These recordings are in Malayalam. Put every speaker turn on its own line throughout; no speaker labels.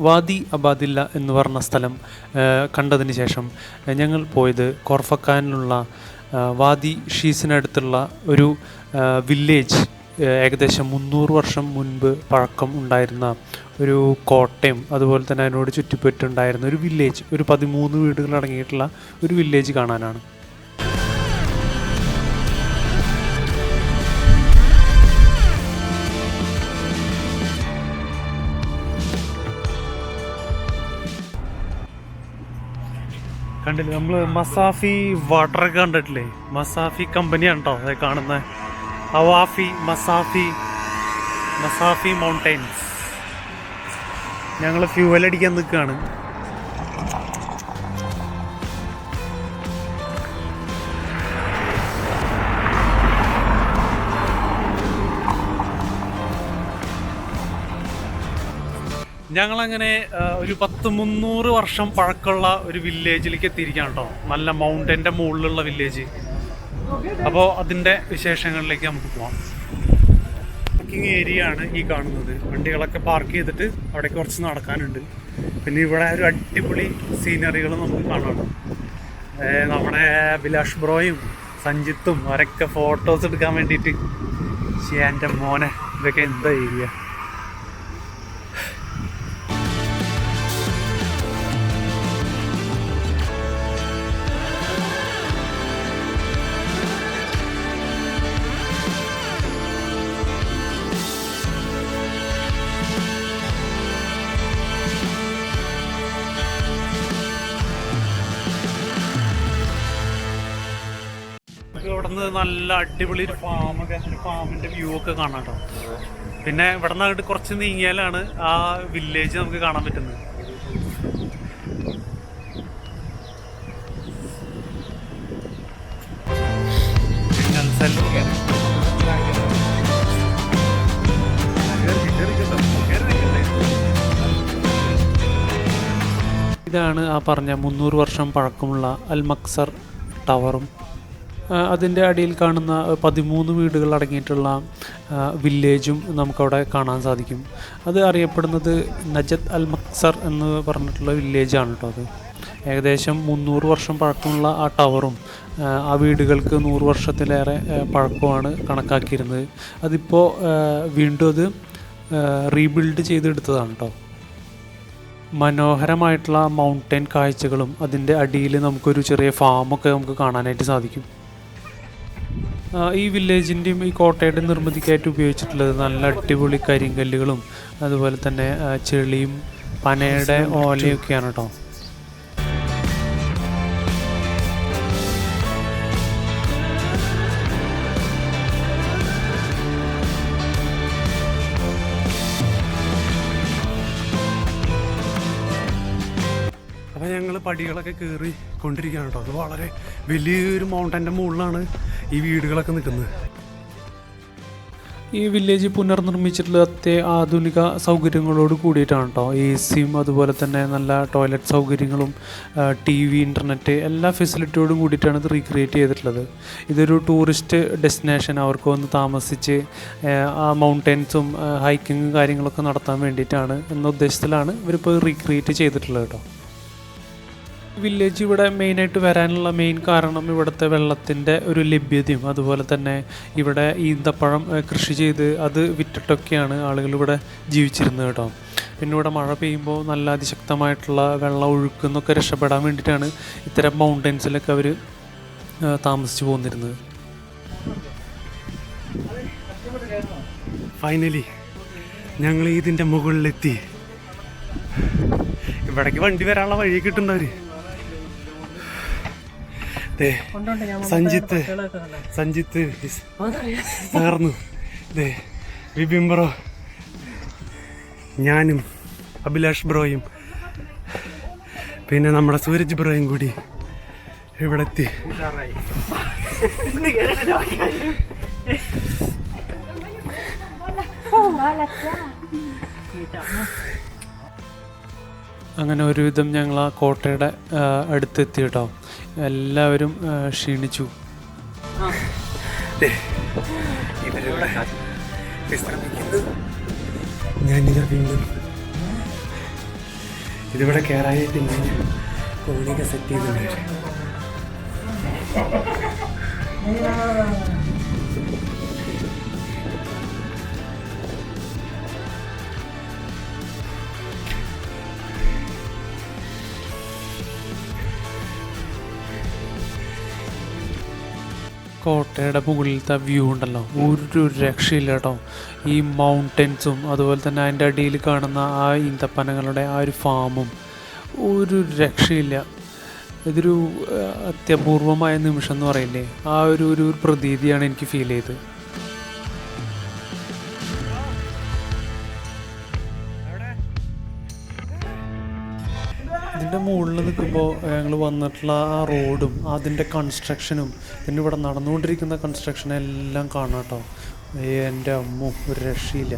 വാദി അബാദില്ല എന്ന് പറഞ്ഞ സ്ഥലം കണ്ടതിന് ശേഷം ഞങ്ങൾ പോയത് ഖോർ ഫക്കാനിലുള്ള വാദി ഷീസിനടുത്തുള്ള ഒരു വില്ലേജ്, ഏകദേശം 300 വർഷം മുൻപ് പഴക്കം ഉണ്ടായിരുന്ന ഒരു കോട്ടയം, അതുപോലെ തന്നെ അതിനോട് ചുറ്റിപ്പറ്റുണ്ടായിരുന്ന ഒരു വില്ലേജ്, ഒരു 13 വീടുകൾ അടങ്ങിയിട്ടുള്ള ഒരു വില്ലേജ് കാണാനാണ്. കണ്ടില്ലേ, നമ്മൾ മസാഫി വാട്ടറൊക്കെ കണ്ടിട്ടില്ലേ? മസാഫി കമ്പനിയാണ് കേട്ടോ അത് കാണുന്നത്. അവാഫി മസാഫി മൗണ്ടൈൻസ്. ഞങ്ങൾ ഫ്യൂവൽ അടിക്കാൻ നിൽക്കുകയാണ്. ഞങ്ങളങ്ങനെ ഒരു 300 വർഷം പഴക്കമുള്ള ഒരു വില്ലേജിലേക്ക് എത്തിയിരിക്കുകയാണ് കേട്ടോ. നല്ല മൗണ്ടൻ്റെ മുകളിലുള്ള വില്ലേജ്. അപ്പോൾ അതിൻ്റെ വിശേഷങ്ങളിലേക്ക് നമുക്ക് പോകാം. പാർക്കിംഗ് ഏരിയ ആണ് ഈ കാണുന്നത്. വണ്ടികളൊക്കെ പാർക്ക് ചെയ്തിട്ട് അവിടെ കുറച്ച് നടക്കാനുണ്ട്. പിന്നെ ഇവിടെ ഒരു അടിപൊളി സീനറികൾ നമുക്ക് കാണാം. നമ്മുടെ അഭിലാഷ് ബ്രോയും സഞ്ജിത്തും അവരൊക്കെ ഫോട്ടോസ് എടുക്കാൻ വേണ്ടിയിട്ട്. എൻ്റെ മോനെ, ഇതൊക്കെ എന്താ ഏരിയ! ഇവിടെ നിന്ന് നല്ല അടിപൊളി ഒരു ഫാമിൻ്റെ വ്യൂ ഒക്കെ കാണാം കേട്ടോ. പിന്നെ ഇവിടെ നിന്ന് അങ്ങോട്ട് കുറച്ച് നീങ്ങിയാലാണ് ആ വില്ലേജ് നമുക്ക് കാണാൻ പറ്റുന്നത്. ഇതാണ് ആ പറഞ്ഞ 300 വർഷം പഴക്കമുള്ള അൽ മക്സർ ടവറും അതിൻ്റെ അടിയിൽ കാണുന്ന 13 വീടുകൾ അടങ്ങിയിട്ടുള്ള വില്ലേജും നമുക്കവിടെ കാണാൻ സാധിക്കും. അത് അറിയപ്പെടുന്നത് നജദ് അൽ മക്സർ എന്ന് പറഞ്ഞിട്ടുള്ള വില്ലേജാണ് കേട്ടോ. അത് ഏകദേശം 300 വർഷം പഴക്കമുള്ള ആ ടവറും ആ വീടുകൾക്ക് 100 വർഷത്തിലേറെ പഴക്കമാണ് കണക്കാക്കിയിരുന്നത്. അതിപ്പോൾ വീണ്ടും അത് റീബിൽഡ് ചെയ്തെടുത്തതാണ് കേട്ടോ. മനോഹരമായിട്ടുള്ള മൗണ്ടൻ കാഴ്ചകളും അതിൻ്റെ അടിയിൽ നമുക്കൊരു ചെറിയ ഫാമൊക്കെ നമുക്ക് കാണാനായിട്ട് സാധിക്കും. ഈ വില്ലേജിൻ്റെയും ഈ കോട്ടയുടെ നിർമ്മിതിക്കായിട്ട് ഉപയോഗിച്ചിട്ടുള്ളത് നല്ല അടിപൊളി കരിങ്കല്ലുകളും അതുപോലെ തന്നെ ചെളിയും പനയുടെ ഓലയൊക്കെയാണ് കേട്ടോ. അപ്പോൾ ഞങ്ങൾ പടികളൊക്കെ കയറി കൊണ്ടിരിക്കുകയാണ് കേട്ടോ. അത് വളരെ വലിയൊരു മൗണ്ടൻ്റെ മുകളിലാണ് ഈ വീടുകളൊക്കെ നിൽക്കുന്നത്. ഈ വില്ലേജ് പുനർനിർമ്മിച്ചിട്ടുള്ള ആധുനിക സൗകര്യങ്ങളോട് കൂടിയിട്ടാണ് കേട്ടോ. സിയും അതുപോലെ തന്നെ നല്ല ടോയ്ലറ്റ് സൗകര്യങ്ങളും TV, ഇൻ്റർനെറ്റ് എല്ലാ ഫെസിലിറ്റിയോടും കൂടിയിട്ടാണ് ഇത് റീക്രിയേറ്റ് ചെയ്തിട്ടുള്ളത്. ഇതൊരു ടൂറിസ്റ്റ് ഡെസ്റ്റിനേഷൻ, അവർക്ക് വന്ന് താമസിച്ച് ആ മൗണ്ടൻസും ഹൈക്കിങ്ങും കാര്യങ്ങളൊക്കെ നടത്താൻ വേണ്ടിയിട്ടാണ് എന്ന ഉദ്ദേശത്തിലാണ് ഇവരിപ്പോൾ റീക്രിയേറ്റ് ചെയ്തിട്ടുള്ളത് കേട്ടോ. വില്ലേജ് ഇവിടെ മെയിനായിട്ട് വരാനുള്ള മെയിൻ കാരണം ഇവിടുത്തെ വെള്ളത്തിൻ്റെ ഒരു ലഭ്യതയും അതുപോലെ തന്നെ ഇവിടെ ഈന്തപ്പഴം കൃഷി ചെയ്ത് അത് വിറ്റിട്ടൊക്കെയാണ് ആളുകൾ ഇവിടെ ജീവിച്ചിരുന്നത് കേട്ടോ. പിന്നെ ഇവിടെ മഴ പെയ്യുമ്പോൾ നല്ല അതിശക്തമായിട്ടുള്ള വെള്ളം ഒഴുക്കുന്നൊക്കെ രക്ഷപ്പെടാൻ വേണ്ടിയിട്ടാണ് ഇത്തരം മൗണ്ടൻസിലൊക്കെ അവർ താമസിച്ചു പോന്നിരുന്നത്. ഫൈനലി ഞങ്ങൾ ഇതിൻ്റെ മുകളിലെത്തി. ഇവിടേക്ക് വണ്ടി വരാനുള്ള വഴി കിട്ടുന്നവർ സഞ്ജിത്ത് ചേർന്നു, വിപിൻ ബ്രോ, ഞാനും അഭിലാഷ് ബ്രോയും പിന്നെ നമ്മുടെ സൂരജ് ബ്രോയും കൂടി ഇവിടെ എത്തി. അങ്ങനെ ഒരുവിധം ഞങ്ങൾ ആ കോട്ടയുടെ അടുത്തെത്തി കേട്ടോ. എല്ലാവരും ക്ഷീണിച്ചു. ഞാനിതാ വീണ്ടും ഇതിവിടെ കയറാനായിട്ട് ഇങ്ങനെ കോണിയൊക്കെ സെറ്റ് ചെയ്തിട്ടുണ്ട്. കോട്ടയുടെ മുകളിലത്തെ വ്യൂ ഉണ്ടല്ലോ, ഒരു രക്ഷയില്ല കേട്ടോ. ഈ മൗണ്ടൻസും അതുപോലെ തന്നെ അതിൻ്റെ അടിയിൽ കാണുന്ന ആ ഈന്തപ്പനകളുടെ ആ ഒരു ഫാമും ഒരു രക്ഷയില്ല. ഇതൊരു അത്യപൂർവമായ നിമിഷം എന്ന് പറയില്ലേ, ആ ഒരു പ്രതീതിയാണ് എനിക്ക് ഫീൽ ചെയ്തത്. ഇതിൻ്റെ മുകളിൽ നിൽക്കുമ്പോൾ ഞങ്ങൾ വന്നിട്ടുള്ള ആ റോഡും അതിൻ്റെ കൺസ്ട്രക്ഷനും പിന്നെ ഇവിടെ നടന്നുകൊണ്ടിരിക്കുന്ന കൺസ്ട്രക്ഷനും എല്ലാം കാണാം കേട്ടോ. എൻ്റെ അമ്മ ഒരു രക്ഷയില്ല.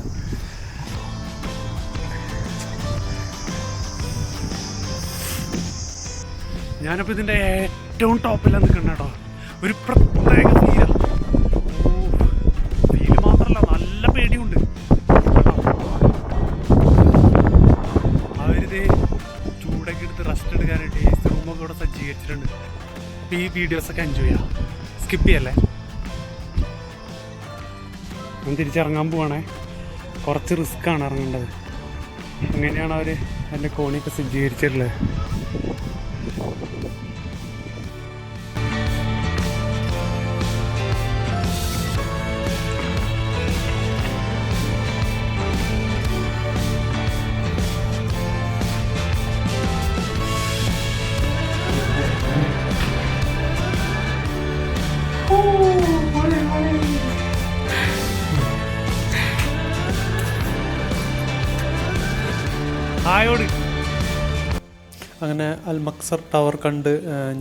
ഞാനിപ്പോൾ ഇതിൻ്റെ ഏറ്റവും ടോപ്പിലാണ് നിൽക്കുന്നത് കേട്ടോ. ഒരു പ്രത്യേക ഫീല് മാത്രമല്ല, നല്ല പേടിയുണ്ട്. അവരിത് ചൂടൊക്കെ എടുത്ത് റെസ്റ്റ് എടുക്കാനായിട്ട് എ സി റൂമൊക്കെ ഇവിടെ സജ്ജീകരിച്ചിട്ടുണ്ട്. അപ്പോൾ ഈ വീഡിയോസൊക്കെ എൻജോയ് ചെയ്യാം, സ്കിപ്പ് ചെയ്യല്ലേ. ഞാൻ തിരിച്ചിറങ്ങാൻ പോവാണേ. കുറച്ച് റിസ്ക്കാണ് ഇറങ്ങേണ്ടത്. അങ്ങനെയാണ് അവർ എൻ്റെ കോണിയൊക്കെ സജ്ജീകരിച്ചിട്ടുള്ളത്. അങ്ങനെ അൽ മക്സർ ടവർ കണ്ട്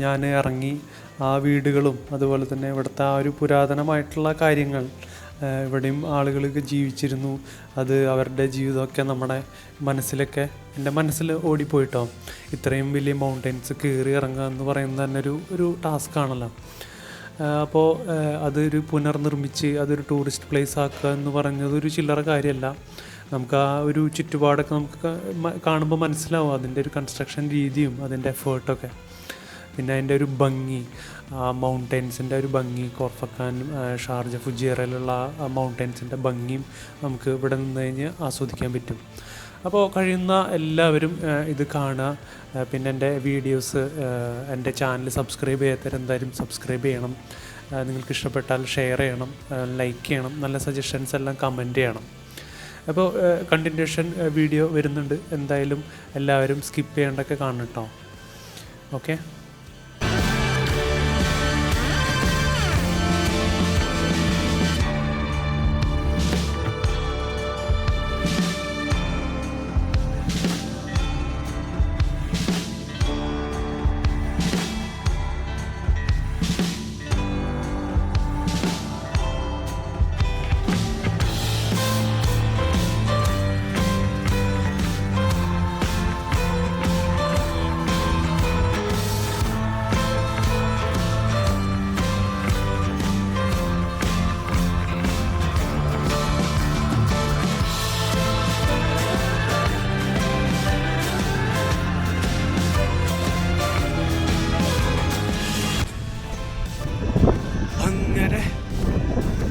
ഞാൻ ഇറങ്ങി. ആ വീടുകളും അതുപോലെ തന്നെ ഇവിടുത്തെ ആ ഒരു പുരാതനമായിട്ടുള്ള കാര്യങ്ങൾ, ഇവിടെയും ആളുകളൊക്കെ ജീവിച്ചിരുന്നു, അത് അവരുടെ ജീവിതമൊക്കെ നമ്മുടെ മനസ്സിലൊക്കെ എൻ്റെ മനസ്സിൽ ഓടിപ്പോയിട്ടോ. ഇത്രയും വലിയ മൗണ്ടൻസ് കയറി ഇറങ്ങുക എന്ന് പറയുന്നത് തന്നെ ഒരു ടാസ്ക്കാണല്ലോ. അപ്പോൾ അതൊരു പുനർനിർമ്മിച്ച് അതൊരു ടൂറിസ്റ്റ് പ്ലേസ് ആക്കുക എന്ന് പറയുന്നത് ഒരു ചില്ലറ കാര്യമല്ല. നമുക്ക് ആ ഒരു ചുറ്റുപാടൊക്കെ നമുക്ക് കാണുമ്പോൾ മനസ്സിലാവും അതിൻ്റെ ഒരു കൺസ്ട്രക്ഷൻ രീതിയും അതിൻ്റെ എഫേർട്ടൊക്കെ. പിന്നെ അതിൻ്റെ ഒരു ഭംഗി, ആ മൗണ്ടൻസിൻ്റെ ഒരു ഭംഗി, ഖോർ ഫക്കാൻ, ഷാർജ, ഫുജിയറയിലുള്ള ആ മൗണ്ടൻസിൻ്റെ ഭംഗിയും നമുക്ക് ഇവിടെ നിന്ന് കഴിഞ്ഞ് ആസ്വദിക്കാൻ പറ്റും. അപ്പോൾ കഴിയുന്ന എല്ലാവരും ഇത് കാണുക. പിന്നെ എൻ്റെ വീഡിയോസ്, എൻ്റെ ചാനൽ സബ്സ്ക്രൈബ് ചെയ്യാത്തവരെന്തായാലും സബ്സ്ക്രൈബ് ചെയ്യണം. നിങ്ങൾക്ക് ഇഷ്ടപ്പെട്ടാൽ ഷെയർ ചെയ്യണം, ലൈക്ക് ചെയ്യണം, നല്ല സജഷൻസ് എല്ലാം കമൻറ്റ് ചെയ്യണം. അപ്പോൾ കണ്ടിന്യൂഷൻ വീഡിയോ വരുന്നുണ്ട്. എന്തായാലും എല്ലാവരും സ്കിപ്പ് ചെയ്യേണ്ടൊക്കെ കാണണം കേട്ടോ. ഓക്കെ.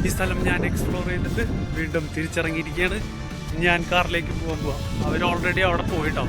ഈ സ്ഥലം ഞാൻ എക്സ്പ്ലോർ ചെയ്തിട്ട് വീണ്ടും തിരിച്ചിറങ്ങിയിരിക്കുകയാണ്. ഞാൻ കാറിലേക്ക് പോകാൻ പോവാം. അവർ ഓൾറെഡി അവിടെ പോയിട്ടോ.